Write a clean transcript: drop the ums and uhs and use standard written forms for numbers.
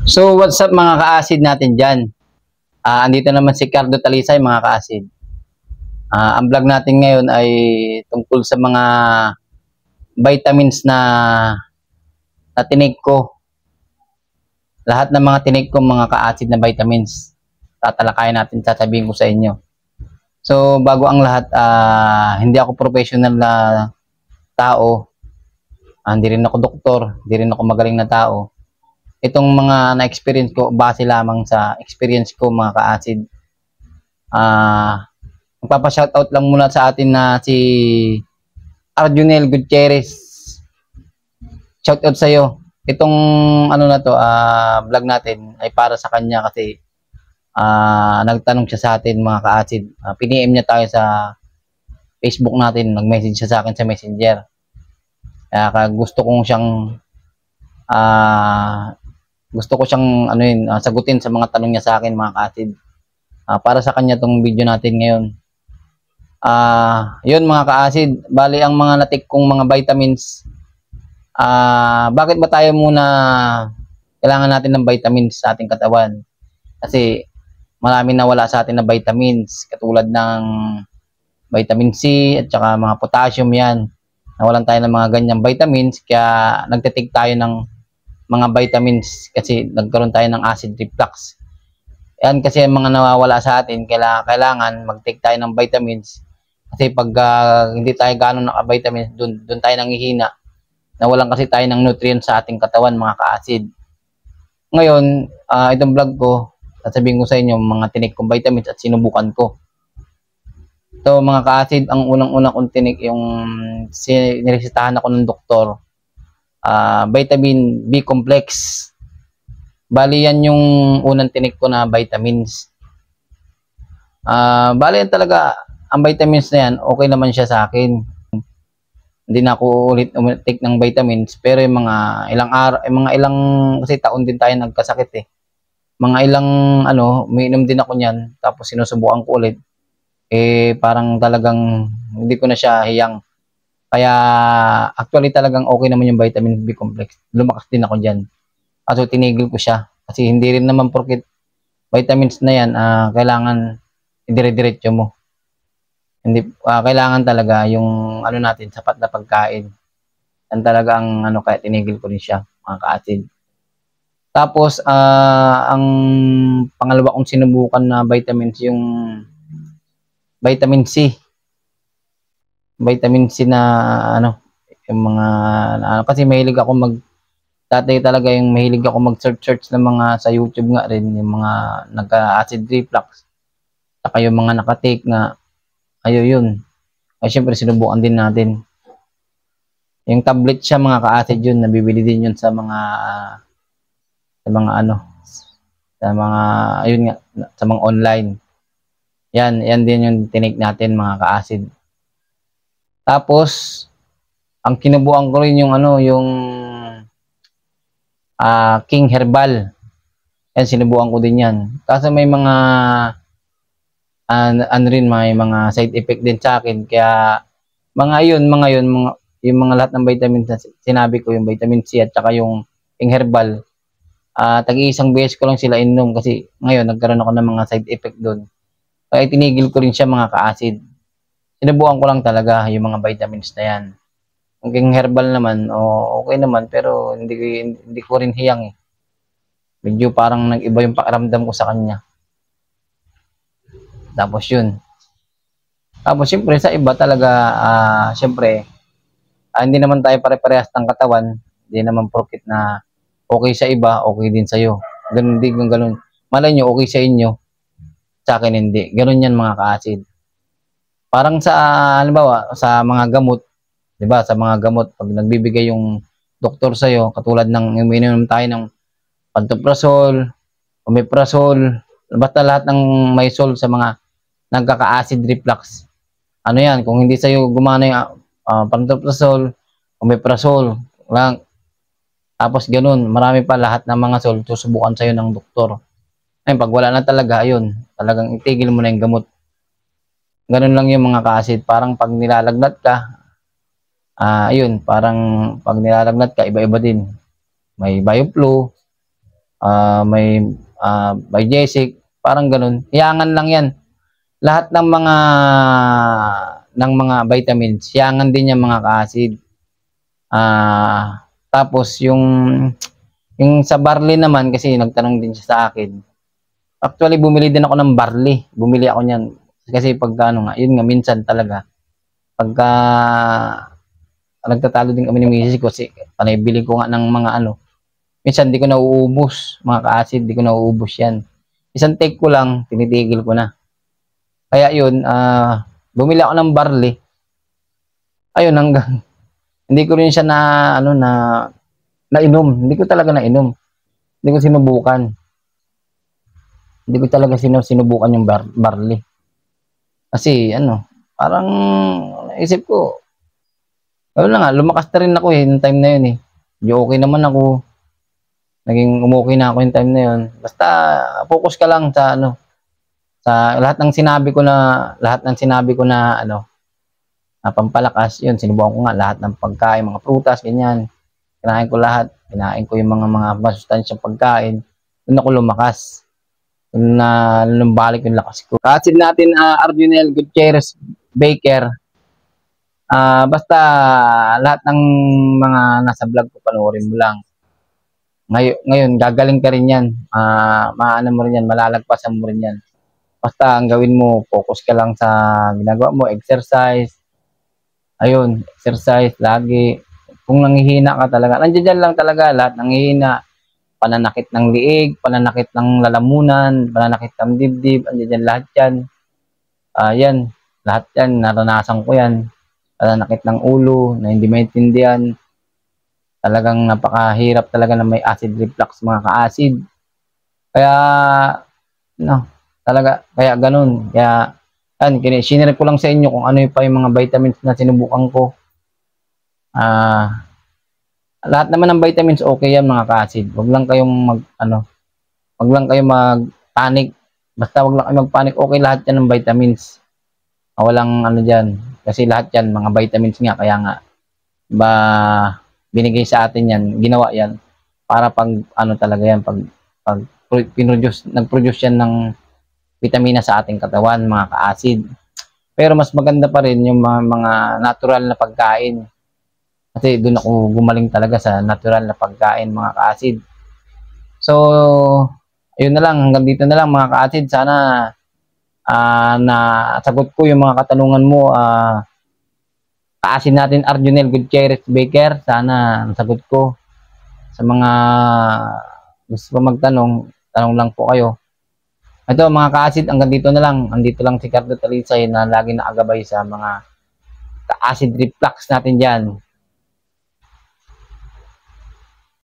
So what's up mga ka-acid natin dyan? Andito naman si Cardo Talisay mga ka-acid. Ang vlog natin ngayon ay tungkol sa mga vitamins na tinig ko. Lahat ng mga tinig ko mga ka-acid na vitamins. Tatalakayin natin, sasabihin ko sa inyo. So bago ang lahat, hindi ako professional na tao. Hindi rin ako doktor, hindi rin ako magaling na tao. Itong mga na-experience ko, base lamang sa experience ko mga ka-acid. Magpapa-shoutout lang muna sa atin na si Arjunel Gutierrez. Shoutout sa'yo. Itong ano na to, vlog natin ay para sa kanya kasi nagtanong siya sa atin mga ka-acid. Piniem niya tayo sa Facebook natin, nag-message siya sa akin sa Messenger. Kaya gusto ko siyang sagutin sa mga tanong niya sa akin mga ka-acid. Para sa kanya tong video natin ngayon. Yun mga ka-acid, bali ang mga natik kong mga vitamins. Bakit ba tayo muna kailangan natin ng vitamins sa ating katawan? Kasi maraming nawala sa atin na vitamins katulad ng vitamin C at saka mga potassium yan. Nawalan tayo ng mga ganyang vitamins kaya nagtitik tayo ng mga vitamins kasi nagkaroon tayo ng acid reflux. Yan kasi mga nawawala sa atin, kailangan mag-take tayo ng vitamins kasi pag hindi tayo gano'n naka-vitamins, dun tayo nanghihina. Nawalan kasi tayo ng nutrients sa ating katawan mga ka-acid. Ngayon, itong vlog ko, sasabihin ko sa inyo mga tinik kong vitamins at sinubukan ko. So mga ka-acid, ang unang-unang kong tinik yung niresetahan ako ng doktor. Vitamin B complex. Bali yan yung unang tinik ko na vitamins. Bali yan talaga, ang vitamins na yan, okay naman siya sa akin. Hindi na ako ulit take ng vitamins, pero yung mga ilang araw, kasi taon din tayo nagkasakit eh. Mga ilang umiinom din ako niyan, tapos sinusubukan ko ulit. Parang talagang hindi ko na siya hiyang. Kaya actually talagang okay naman yung vitamin B complex. Lumakas din ako dyan. Kaso tinigil ko siya. Kasi hindi rin naman porket vitamins na yan, kailangan idire-diretso mo. Hindi, kailangan talaga yung natin, sapat na pagkain. Yan talaga ang kaya tinigil ko rin siya, mga ka-acid. Tapos, ang pangalawa kong sinubukan na vitamins, yung vitamin C. Vitamin C na yung mga kasi mahilig ako dati talaga yung mahilig ako mag-search ng mga sa YouTube nga rin yung mga nagka-acid reflux saka yung mga nakatake nga yun ay syempre sinubukan din natin yung tablet siya mga ka-acid yun, nabibili din yun sa mga ayun nga, sa mga online. Yan din yung tinik natin mga ka-acid. Tapos, ang kinubuan ko rin yung yung King Herbal. Yan, sinubukan ko din yan. Kaso may mga may mga side effect din sa akin. Kaya, yung mga lahat ng vitamins na sinabi ko, yung vitamin C at saka yung King Herbal, tag-iisang beses ko lang sila inom kasi ngayon nagkaroon ako ng mga side effect doon. Kaya tinigil ko rin siya mga ka-acid. Sinubukan ko lang talaga yung mga vitamins na yan. Ang King Herbal naman, okay naman, pero hindi ko rin hiyang eh. Medyo parang nag-iba yung pakiramdam ko sa kanya. Tapos yun. Tapos syempre sa iba talaga, syempre, hindi naman tayo pare-parehas ng katawan. Hindi naman porket na okay sa iba, okay din sa'yo. Ganun. Malay nyo, okay sa inyo. Sa akin hindi. Ganun yan mga ka-acid. Parang halimbawa, sa mga gamot, 'di ba? Sa mga gamot, pag nagbibigay yung doktor sa iyo, katulad ng umiinom tayo ng pantoprazole, omeprazole, basta lahat ng may sol sa mga nagkaka-acid reflux. Yan, kung hindi sa iyo gumana yung pantoprazole, omeprazole, lang. Tapos ganun, marami pa lahat ng mga sol susubukan sa iyo ng doktor. Ayun, pag wala na talaga, ayun, talagang itigil mo na yung gamot. Ganun lang yung mga ka-acid. Parang pag nilalagnat ka, ayun, parang pag nilalagnat ka, iba-iba din. May bioflu, may Biogesic, parang ganun. Hiyangan lang yan. Lahat ng mga vitamins, hiyangan din yan mga ka-acid. Tapos yung sa barley naman, kasi nagtanong din siya sa akin. Actually, bumili din ako ng barley. Bumili ako niyan. Kasi pagka ano nga, yun nga, minsan talaga. Pagka nagtatalo din kami ni misis ko, kasi panay-bili ko nga ng mga ano. Minsan di ko nauubos, mga ka-acid, di ko nauubos yan. Isang take ko lang, tinitigil ko na. Kaya yun, bumili ako ng barley. Ayun, hanggang, hindi ko rin siya nainom. Hindi ko talaga nainom. Hindi ko sinubukan. Hindi ko talaga sinubukan yung barley. Kasi, parang, naisip ko, ayun na nga, lumakas na rin ako yung time na yun Medyo okay naman ako. Naging umukay na ako yung time na yun. Basta, focus ka lang sa sa lahat ng sinabi ko na, pampalakas, yun, sinubukan ko nga lahat ng pagkain, mga prutas, ganyan. Kinain ko lahat. Kinain ko yung mga masustansyang pagkain. Doon ako lumakas. Doon na lumbalik yung lakas ko. Katsid natin, Arjunel Gutierrez Baker. Basta lahat ng mga nasa vlog ko, panoorin mo lang. Ngayon, gagaling ka rin yan. Maano mo rin yan, malalagpasan mo rin yan. Basta ang gawin mo, focus ka lang sa ginagawa mo, exercise. Ayun, exercise lagi. Kung nanghihina ka talaga, nandiyan lang talaga lahat nanghihina. Pananakit ng liig, pananakit ng lalamunan, pananakit ng dibdib, andiyan lahat yan. Yan, lahat yan, naranasan ko yan. Pananakit ng ulo, na hindi maintindihan. Talagang napakahirap talaga na may acid reflux, mga ka-acid. Kaya, talaga, kaya ganun. Kaya, sinire ko lang sa inyo kung ano pa yung mga vitamins na sinubukan ko. Lahat naman ng vitamins okay yan mga ka-acid. Wag lang kayong mag-panic. Basta wag lang kayong mag-panic. Okay lahat yan ng vitamins. Walang diyan. Kasi lahat yan mga vitamins nga. Kaya nga binigay sa atin yan, ginawa yan para pag talaga yan, pag nag-produce yan ng vitamina sa ating katawan, mga ka-acid. Pero mas maganda pa rin yung mga natural na pagkain. Kasi doon ako gumaling talaga sa natural na pagkain, mga ka-acid. So, ayun na lang, hanggang dito na lang mga ka-acid. Sana nasagot ko yung mga katanungan mo. Ka-acid natin, Arjunel Gutierrez Baker. Sana nasagot ko. Sa mga gusto pa magtanong, tanong lang po kayo. Ito mga ka-acid, hanggang dito na lang. Andito lang si Cardo Talisay na lagi nakagabay sa mga ka-acid reflux natin dyan.